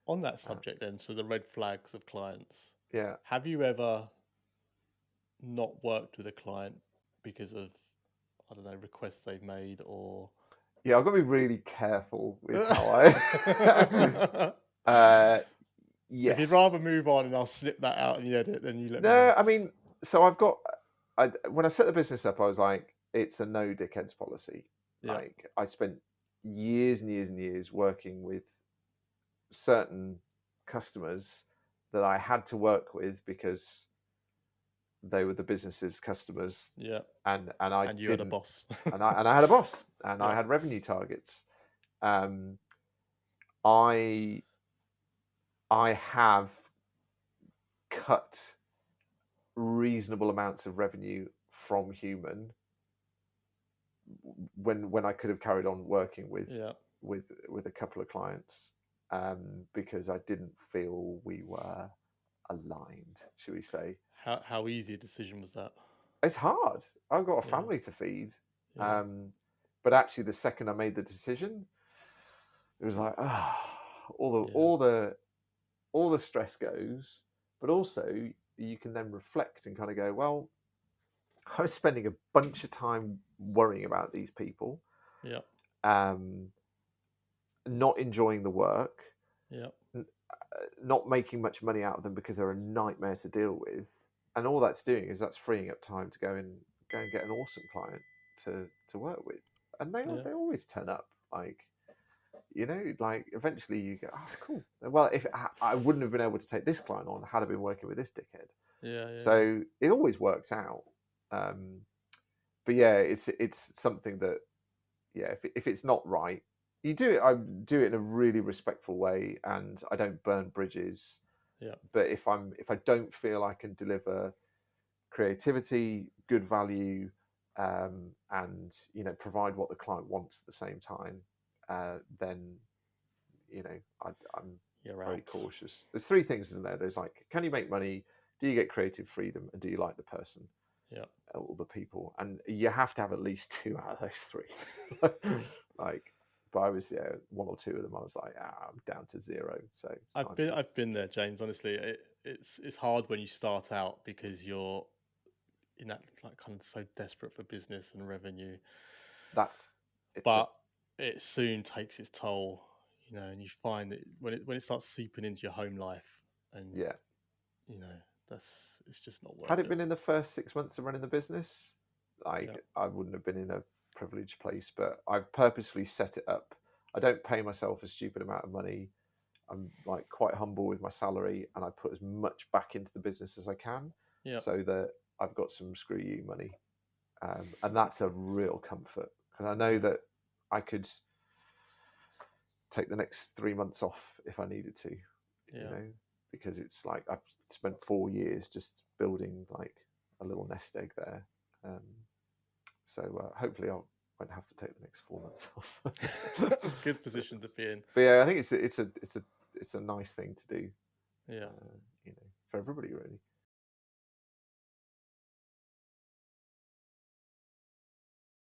On that Uh, subject then, so the red flags of clients, yeah. have you ever not worked with a client because of, I don't know, requests they've made or Yeah, I've got to be really careful with how I. uh, if you'd yes. rather move on and I'll snip that out in the edit, then you let me know. No, I mean, so I've got. When I set the business up, I was like, it's a no dickheads policy. Yeah, Like, I spent years and years and years working with certain customers that I had to work with because they were the business's customers, yeah. and I And you had a didn't, boss. and I had a boss, and I Yeah, had revenue targets. Um, I I have cut reasonable amounts of revenue from human when I could have carried on working yeah. with a couple of clients, because I didn't feel we were aligned, should we say. How easy a decision was that? It's hard. I've got a Yeah, family to feed. yeah, Um, but actually, the second I made the decision, it was like, all the yeah, all the all the stress goes, but also you can then reflect and kind of go, well, I was spending a bunch of time worrying about these people, yeah, um, not enjoying the work, yeah, not making much money out of them because they're a nightmare to deal with, and all that's doing is that's freeing up time to go and get an awesome client to work with, and yeah, they always turn up. Like, like eventually you go, oh, cool. Well, if I wouldn't have been able to take this client on had I been working with this dickhead, yeah, yeah, yeah. so it always works out. Um, but yeah, it's something that, yeah, if it's not right, you do it. I do it in a really respectful way, and I don't burn bridges. Yeah. But if I don't feel I can deliver creativity, good value, and provide what the client wants at the same time, then I'm You're very out. cautious. There's three things, isn't there? There's like, can you make money? Do you get creative freedom? And do you like the person Yeah. or the people? And you have to have at least two out of those three. Like, but I was, yeah, one or two of them. I was like, I'm down to zero, so it's time to. I've been there, James. Honestly, it's hard when you start out because you're in that like kind of so desperate for business and revenue, That's it's a but it soon takes its toll, and you find that when it starts seeping into your home life, and Yeah. you know it's just not Had worth it it. been in the first 6 months of running the business, Yeah, like, I wouldn't have been in a privileged place. But I've purposely set it up. I don't pay myself a stupid amount of money. I'm like quite humble with my salary, and I put as much back into the business as I can, yeah, so that I've got some screw you money, and that's a real comfort because I know yeah, that I could take the next 3 months off if I needed to, you yeah. know, because it's like I've spent 4 years just building like a little nest egg there. Um, so hopefully I won't have to take the next 4 months off. It's a good position to be in. But yeah, I think it's a nice thing to do, Yeah. for everybody really.